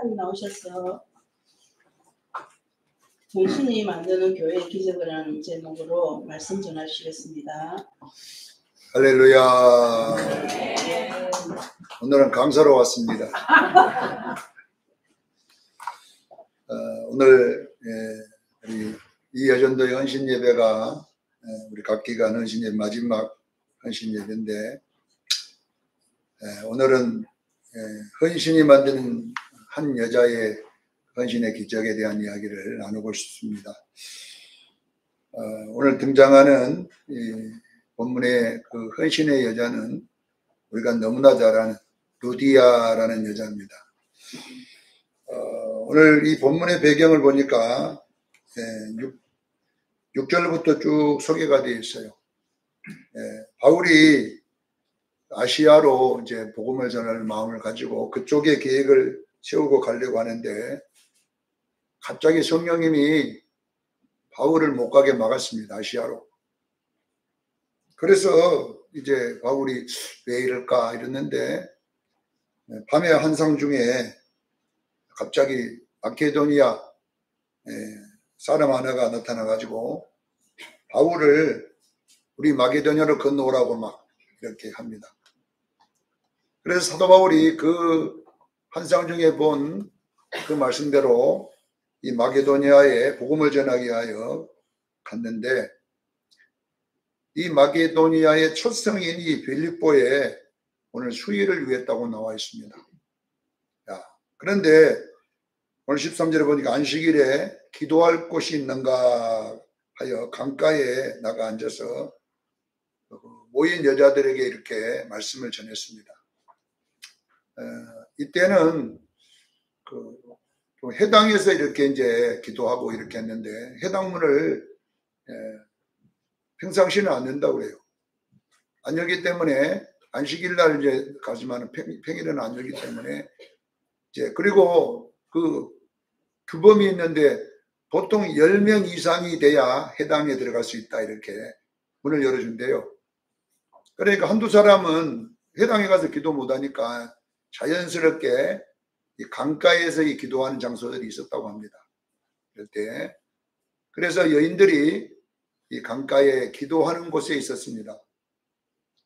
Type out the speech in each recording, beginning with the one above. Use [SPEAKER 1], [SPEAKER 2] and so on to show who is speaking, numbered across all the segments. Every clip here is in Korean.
[SPEAKER 1] 빨리 나오셔서 당신이 만드는 교회의 기적이라는 제목으로 말씀 전하시겠습니다.
[SPEAKER 2] 할렐루야. 오늘은 강사로 왔습니다. 오늘 우리 이 여전도의 헌신 예배가 우리 각 기간 헌신 예배 마지막 헌신 예배인데, 오늘은 헌신이 만드는 한 여자의 헌신의 기적에 대한 이야기를 나누고 싶습니다. 오늘 등장하는 이 본문의 그 헌신의 여자는 우리가 너무나 잘 아는 루디아라는 여자입니다. 오늘 이 본문의 배경을 보니까 6절부터 쭉 소개가 되어 있어요. 바울이 아시아로 이제 복음을 전할 마음을 가지고 그쪽에 계획을 세우고 가려고 하는데, 갑자기 성령님이 바울을 못 가게 막았습니다. 아시아로. 그래서 이제 바울이 왜 이럴까 이랬는데, 밤의 환상 중에 갑자기 마케도니아 사람 하나가 나타나 가지고 바울을 우리 마게도냐로 건너오라고 막 이렇게 합니다. 그래서 사도 바울이 그 환상 중에 본 그 말씀대로 이 마게도니아에 복음을 전하기 위하여 갔는데, 이 마게도니아의 첫 성인 이 빌립보에 오늘 수의를 위했다고 나와 있습니다. 그런데 오늘 13절에 보니까 안식일에 기도할 곳이 있는가 하여 강가에 나가 앉아서 모인 여자들에게 이렇게 말씀을 전했습니다. 이때는 그 회당에서 이렇게 이제 기도하고 이렇게 했는데, 회당문을 평상시는 안 연다고 그래요. 안 열기 때문에 안식일 날 이제 가지만 평일에는 안 열기 때문에 이제, 그리고 그 규범이 있는데 보통 10명 이상이 돼야 회당에 들어갈 수 있다 이렇게 문을 열어준대요. 그러니까 한두 사람은 회당에 가서 기도 못하니까 자연스럽게 이 강가에서 이 기도하는 장소들이 있었다고 합니다. 그럴 때 그래서 여인들이 이 강가에 기도하는 곳에 있었습니다.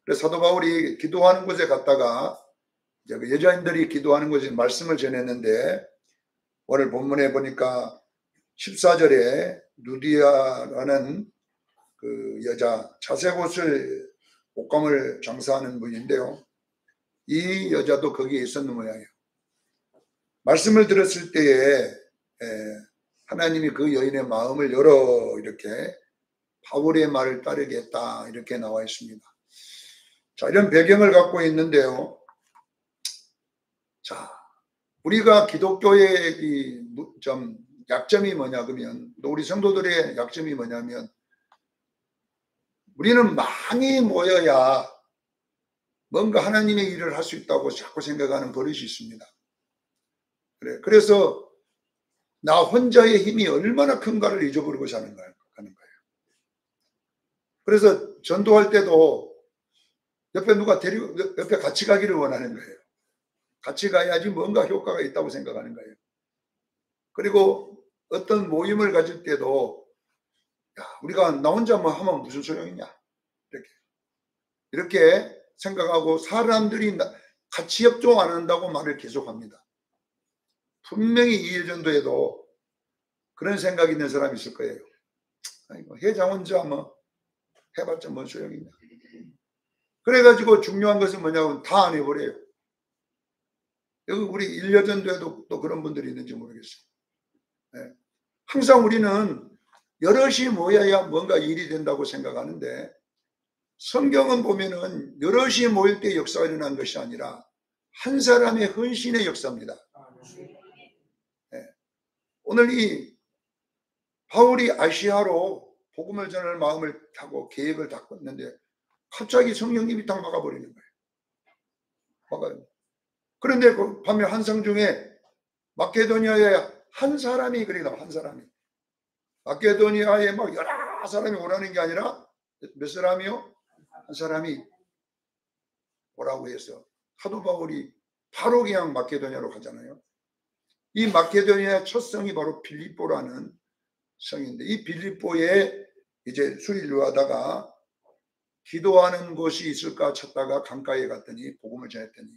[SPEAKER 2] 그래서 사도 바울이 기도하는 곳에 갔다가 이제 그 여자인들이 기도하는 곳에 말씀을 전했는데, 오늘 본문에 보니까 14절에 루디아라는 그 여자, 자색 옷을 옷감을 장사하는 분인데요, 이 여자도 거기에 있었는 모양이에요. 말씀을 들었을 때에 하나님이 그 여인의 마음을 열어 이렇게 바울의 말을 따르겠다 이렇게 나와 있습니다. 자, 이런 배경을 갖고 있는데요. 자, 우리가 기독교의 좀 약점이 뭐냐 그러면, 또 우리 성도들의 약점이 뭐냐면, 우리는 많이 모여야 뭔가 하나님의 일을 할 수 있다고 자꾸 생각하는 버릇이 있습니다. 그래서 나 혼자의 힘이 얼마나 큰가를 잊어버리고 사는 거예요. 그래서 전도할 때도 옆에 누가 데리고 옆에 같이 가기를 원하는 거예요. 같이 가야지 뭔가 효과가 있다고 생각하는 거예요. 그리고 어떤 모임을 가질 때도, 야, 우리가 나 혼자 뭐 하면 무슨 소용이냐 이렇게 생각하고 사람들이 같이 협조 안 한다고 말을 계속합니다. 분명히 이 여전도에도 그런 생각이 있는 사람이 있을 거예요. 아이고, 회장 혼자 뭐 해봤자 뭔 소용이냐. 그래가지고 중요한 것은 뭐냐면 다 안 해버려요. 여기 우리 일여전도에도 또 그런 분들이 있는지 모르겠어요. 항상 우리는 여럿이 모여야 뭔가 일이 된다고 생각하는데, 성경은 보면은 여럿이 모일 때 역사가 일어난 것이 아니라 한 사람의 헌신의 역사입니다. 오늘 이 바울이 아시아로 복음을 전할 마음을 하고 계획을 다 꿨는데 갑자기 성령님이 딱 막아버리는 거예요. 그런데 그 밤에 환상 중에 마케도니아에 한 사람이, 그러니까 한 사람이 마케도니아에 막 여러 사람이 오라는 게 아니라 몇 사람이요? 한 사람이 오라고 해서 사도 바울이 바로 그냥 마케도니아로 가잖아요. 이 마케도니아의 첫 성이 바로 빌립보라는 성인데, 이 빌립보에 이제 수리를 하다가 기도하는 곳이 있을까 찾다가 강가에 갔더니 복음을 전했더니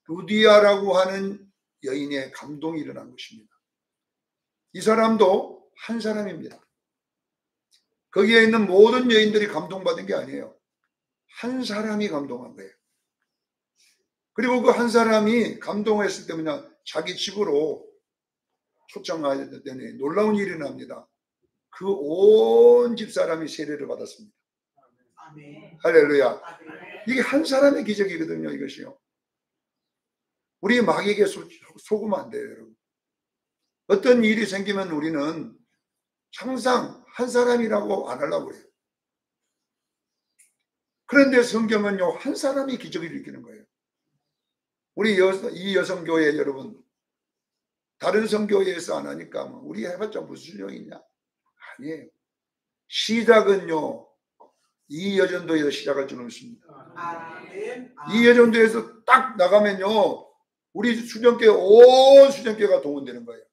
[SPEAKER 2] 루디아라고 하는 여인의 감동이 일어난 것입니다. 이 사람도 한 사람입니다. 거기에 있는 모든 여인들이 감동받은 게 아니에요. 한 사람이 감동한 거예요. 그리고 그 한 사람이 감동했을 때 그냥 자기 집으로 초청하였더니 놀라운 일이 납니다. 그 온 집사람이 세례를 받았습니다.
[SPEAKER 1] 아멘.
[SPEAKER 2] 할렐루야. 이게 한 사람의 기적이거든요, 이것이요. 우리 마귀에게 속으면 안 돼요, 여러분. 어떤 일이 생기면 우리는 항상 한 사람이라고 안 하려고 그래요. 그런데 성경은요, 한 사람이 기적을 일으키는 거예요. 우리 이 여성교회 여러분, 다른 성교회에서 안 하니까 우리 해봤자 무슨 소용이냐? 아니에요. 시작은요, 이 여전도에서 시작할 줄 믿습니다. 이 여전도에서 딱 나가면요, 우리 수정교회 온 수정교회가 동원되는 거예요.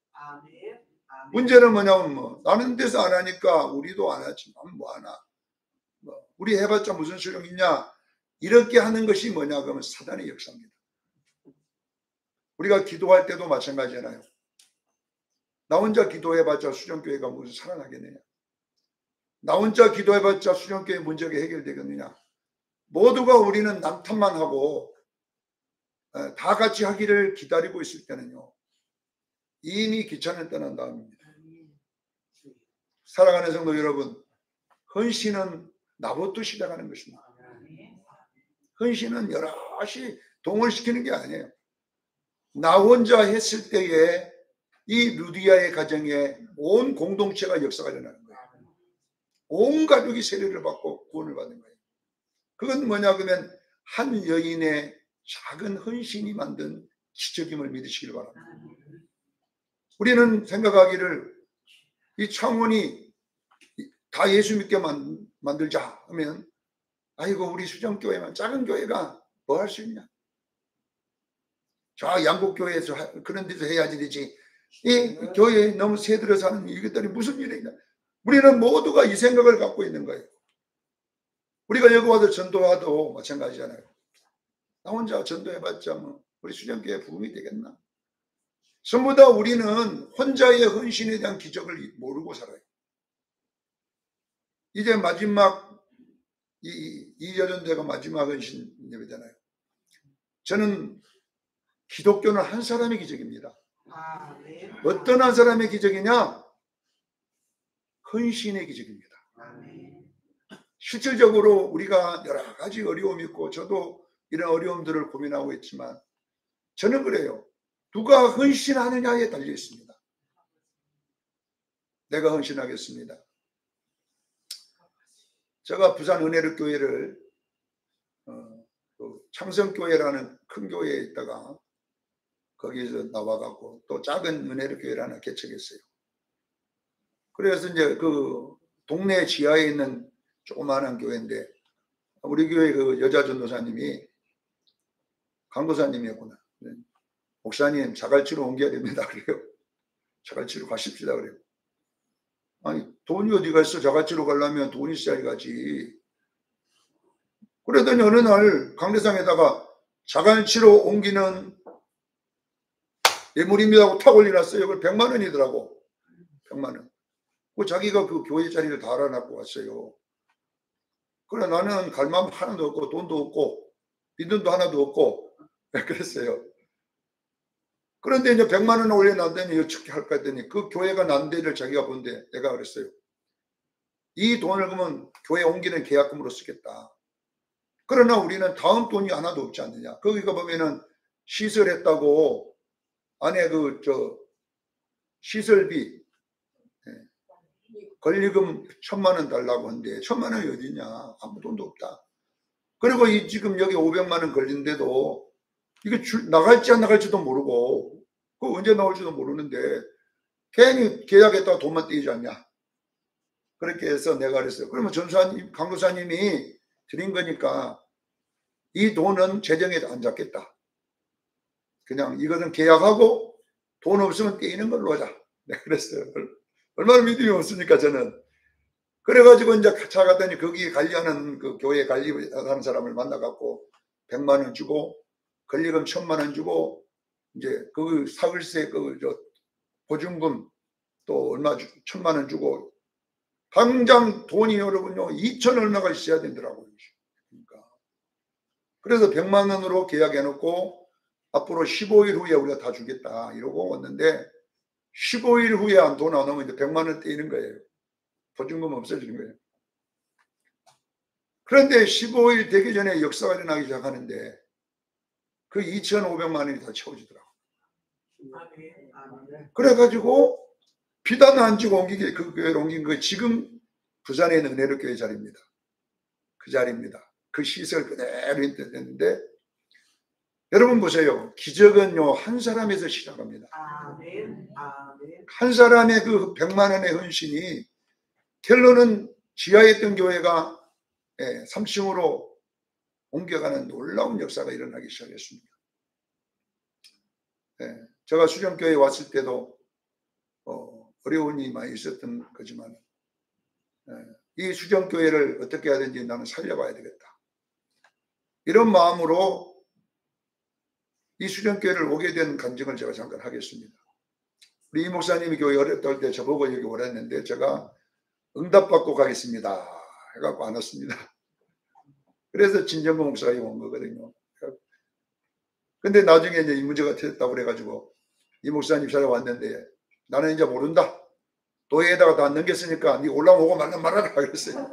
[SPEAKER 2] 문제는 뭐냐면 나는 데서 안 하니까 우리도 안 하지. 뭐 하나. 우리 해봤자 무슨 소용이냐? 이렇게 하는 것이 뭐냐? 그러면 사단의 역사입니다. 우리가 기도할 때도 마찬가지잖아요. 나 혼자 기도해봤자 수정교회가 무슨 살아나겠느냐? 나 혼자 기도해봤자 수정교회 문제가 해결되겠느냐? 모두가 우리는 남탓만 하고 다 같이 하기를 기다리고 있을 때는요, 이미 기차는 떠난 다음입니다. 사랑하는 성도 여러분, 헌신은 나부터 시작하는 것입니다. 헌신은 여럿이 동원시키는 게 아니에요. 나 혼자 했을 때에 이 루디아의 가정에 온 공동체가 역사가 일어나는 거예요. 온 가족이 세례를 받고 구원을 받는 거예요. 그건 뭐냐 그러면 한 여인의 작은 헌신이 만든 기적임을 믿으시길 바랍니다. 우리는 생각하기를 이 창원이 다 예수 믿게 만들자 하면, 아이고 우리 수정교회만 작은 교회가 뭐 할 수 있냐? 저 양국교회에서 그런 데서 해야지 되지. 이 교회에 너무 새들어서 하는 이것들이 무슨 일이냐? 우리는 모두가 이 생각을 갖고 있는 거예요. 우리가 여기 와서 전도와도 마찬가지잖아요. 나 혼자 전도해봤자 뭐 우리 수정교회 부흥이 되겠나? 전부 다 우리는 혼자의 헌신에 대한 기적을 모르고 살아요. 이제 마지막 이 여전대가 마지막 헌신 예배잖아요. 저는 기독교는 한 사람의 기적입니다. 어떤 한 사람의 기적이냐? 헌신의 기적입니다. 실질적으로 우리가 여러 가지 어려움이 있고 저도 이런 어려움들을 고민하고 있지만 저는 그래요. 누가 헌신하느냐에 달려 있습니다. 내가 헌신하겠습니다. 제가 부산 은혜롭교회를 창성교회라는 큰 교회에 있다가 거기에서 나와갖고 또 작은 은혜롭교회를 하나 개척했어요. 그래서 이제 그 동네 지하에 있는 조그마한 교회인데 우리 교회 그 여자 전도사님이 강도사님이었구나. 목사님 자갈치로 옮겨야 됩니다. 그래요. 자갈치로 가십시다. 그래요. 아니 돈이 어디가 있어? 자갈치로 가려면 돈이 있어야 가지. 그러더니 어느 날 강대상에다가 자갈치로 옮기는 예물입니다 하고 탁 올려놨어요. 그걸 100만 원이더라고. 100만 원. 그 자기가 그 교회 자리를 다 알아놨고 왔어요. 그래 나는 갈 마음 하나도 없고 돈도 없고 믿음도 하나도 없고 그랬어요. 그런데 이제 100만 원 올려놨더니 어떻게 할까 했더니 그 교회가 난 데를 자기가 본데 내가 그랬어요. 이 돈을 그러면 교회 옮기는 계약금으로 쓰겠다. 그러나 우리는 다음 돈이 하나도 없지 않느냐. 거기가 보면은 시설했다고 안에 시설비 권리금 1000만 원 달라고 하는데 1000만 원이 어디냐. 아무 돈도 없다. 그리고 지금 여기 500만 원 걸린데도 이게 나갈지 안 나갈지도 모르고 그 언제 나올지도 모르는데 괜히 계약했다가 돈만 떼지 않냐. 그렇게 해서 내가 그랬어요. 그러면 강도사님이 드린 거니까 이 돈은 재정에 안 잡겠다. 그냥 이것은 계약하고 돈 없으면 떼이는 걸로 하자. 네, 그랬어요. 얼마나 믿음이 없습니까, 저는. 그래가지고 이제 찾아갔더니 거기 관리하는 그 교회 관리하는 사람을 만나갖고 100만 원 주고 권리금 1000만 원 주고 이제 그 사글세 저 보증금 또 얼마 1000만 원 주고 당장 돈이 여러분요 2천 얼마가 있어야 되더라고요. 그러니까 그래서 100만 원으로 계약해놓고 앞으로 15일 후에 우리가 다 주겠다 이러고 왔는데 15일 후에 돈 안 오면 이제 100만 원 떼이는 거예요. 보증금 없어지는 거예요. 그런데 15일 되기 전에 역사가 일어나기 시작하는데 그 2,500만 원이 다 채워지더라고요. 그래가지고 비단 안 주고 옮기게 그 교회로 옮긴 거 지금 부산에 있는 은혜로교회 자리입니다. 그 자리입니다. 그 시설 그대로 있는데 여러분 보세요. 기적은요 한 사람에서 시작합니다. 한 사람의 그 100만 원의 헌신이 결론은 지하에 있던 교회가 3층으로 옮겨가는 놀라운 역사가 일어나기 시작했습니다. 제가 수정교회에 왔을 때도 어려움이 많이 있었던 거지만 이 수정교회를 어떻게 해야 되는지 나는 살려봐야 되겠다. 이런 마음으로 이 수정교회를 오게 된 간증을 제가 잠깐 하겠습니다. 우리 이 목사님이 교회 어렸을 때 저보고 여기 오랬는데 제가 응답받고 가겠습니다 해갖고 안 왔습니다. 그래서 진정구 목사가 온 거거든요. 근데 나중에 이제 이 문제가 터졌다고 그래가지고 이 목사님 찾아왔는데 나는 이제 모른다. 도에다가 다 넘겼으니까 네 올라오고 말아라 그랬어요.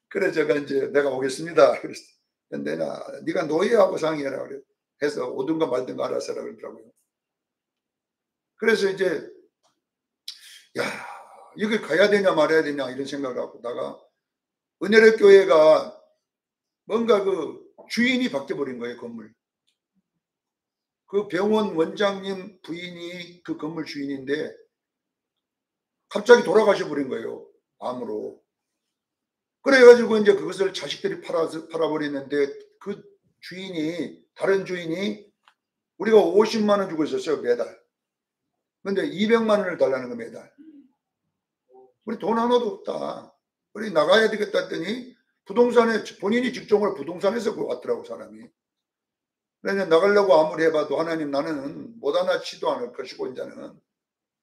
[SPEAKER 2] 그래 제가 이제 내가 오겠습니다. 그랬어. 근데 네가 노예하고 상의해라 그래. 해서 오든가 말든가 알아서 하라 그러더라고요. 그래서 이제 야 여기 가야 되냐 말아야 되냐 이런 생각을 하고 다가 은혜로 교회가 뭔가 그 주인이 바뀌어버린 거예요. 건물. 그 병원 원장님 부인이 그 건물 주인인데 갑자기 돌아가셔 버린 거예요. 암으로. 그래가지고 이제 그것을 자식들이 팔아버리는데 그 주인이 다른 주인이 우리가 50만 원 주고 있었어요. 매달. 근데 200만 원을 달라는 거 매달. 우리 돈 하나도 없다. 우리 나가야 되겠다 했더니 부동산에 본인이 직종을 부동산에서 왔더라고 사람이. 그래서 나가려고 아무리 해봐도 하나님 나는 못하나치도 않을 것이고 이제는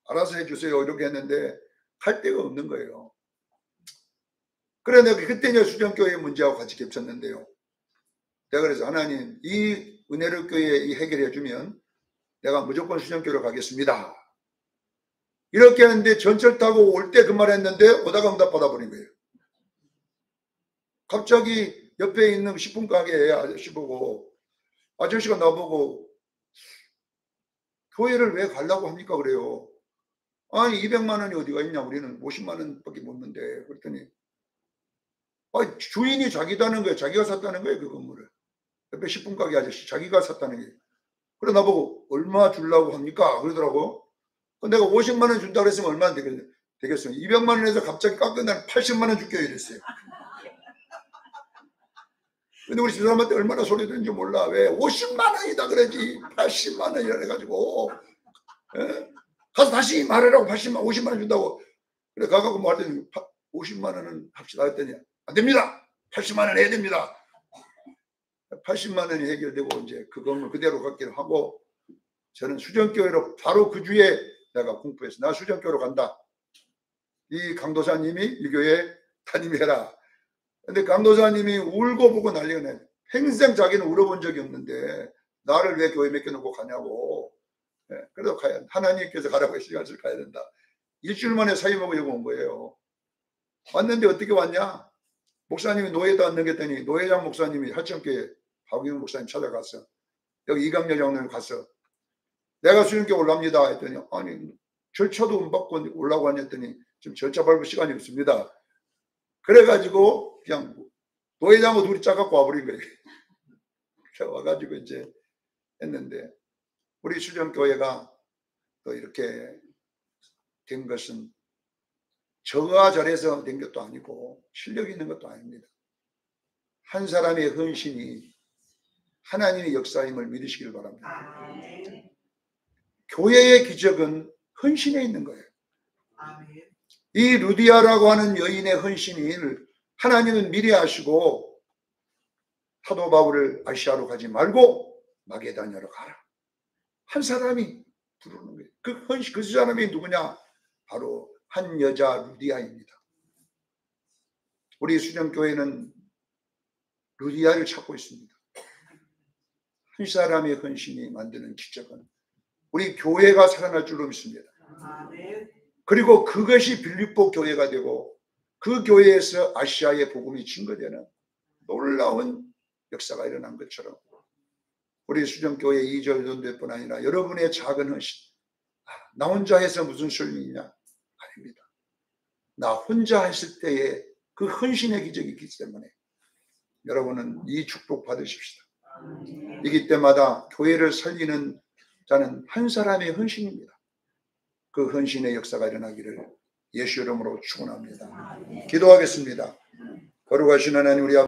[SPEAKER 2] 알아서 해주세요 이렇게 했는데 할 데가 없는 거예요. 그래 내가 그때 이제 수정교회 문제하고 같이 겹쳤는데요. 내가 그래서 하나님 이 은혜로 교회 해결해 주면 내가 무조건 수정교회로 가겠습니다. 이렇게 하는데 전철 타고 올 때 그 말 했는데 오다가 응답 받아버린 거예요. 갑자기 옆에 있는 식품 가게 아저씨 보고 아저씨가 나보고 교회를 왜 가려고 합니까 그래요. 아니 200만 원이 어디가 있냐 우리는 50만 원밖에 못 넣는데 그랬더니 주인이 자기다는 거예요. 자기가 샀다는 거예요 그 건물을. 옆에 식품 가게 아저씨 자기가 샀다는 게. 그래 나보고 얼마 주려고 합니까 그러더라고. 내가 50만 원 준다고 했으면 얼마나 되겠어요. 200만 원에서 갑자기 깎은 날 80만 원 줄게요 이랬어요. 근데 우리 집사람한테 얼마나 소리 듣는지 몰라. 왜 50만 원이다 그러지 80만 원이라 해가지고 가서 다시 말하라고 50만 원 준다고. 그래 가갖고 말했더니 50만 원은 합시다 했더니 안 됩니다. 80만 원 해야 됩니다. 80만 원이 해결되고 이제 그 건물 그대로 갖기로 하고 저는 수정교회로 바로 그 주에 내가 공부해서 나 수정교회로 간다. 이 강도사님이 이 교회 담임해라. 근데 강도사님이 울고 보고 난리가 나요. 평생 자기는 울어본 적이 없는데 나를 왜 교회 맡겨놓고 가냐고. 그래서 하나님께서 가라고 시간을 가야 된다. 일주일 만에 사임하고 여기 온 거예요. 왔는데 어떻게 왔냐? 목사님이 노예도 안 넘겼더니 노예장 목사님이 하천교회 박유영 목사님 찾아갔어. 여기 이강렬 장로님 갔어. 내가 수련교회 올랍니다 했더니 아니 절차도 안 받고 올라고 하니 했더니 지금 절차 밟을 시간이 없습니다. 그래가지고 그냥 노예장하고 둘이 짜갖고 와버린 거예요. 그래 와가지고 이제 했는데 우리 수련교회가 또 이렇게 된 것은 저가 잘해서 된 것도 아니고 실력이 있는 것도 아닙니다. 한 사람의 헌신이 하나님의 역사임을 믿으시길 바랍니다. 교회의 기적은 헌신에 있는 거예요.
[SPEAKER 1] 아멘.
[SPEAKER 2] 이 루디아라고 하는 여인의 헌신을 하나님은 미리 아시고 사도 바울을 아시아로 가지 말고 마게다냐로 가라. 한 사람이 부르는 거예요. 그 사람이 누구냐? 바로 한 여자 루디아입니다. 우리 수령교회는 루디아를 찾고 있습니다. 한 사람의 헌신이 만드는 기적은 우리 교회가 살아날 줄로 믿습니다.
[SPEAKER 1] 아멘.
[SPEAKER 2] 그리고 그것이 빌립보 교회가 되고 그 교회에서 아시아의 복음이 증거되는 놀라운 역사가 일어난 것처럼 우리 수령교회 이절전대뿐 아니라 여러분의 작은 헌신, 나 혼자 해서 무슨 소용이냐? 아닙니다. 나 혼자 했을 때의 그 헌신의 기적이 있기 때문에 여러분은 이 축복 받으십시다. 이기 때마다 교회를 살리는 자는 한 사람의 헌신입니다. 그 헌신의 역사가 일어나기를 예수 이름으로 축원합니다. 기도하겠습니다. 거룩하신 하나님, 우리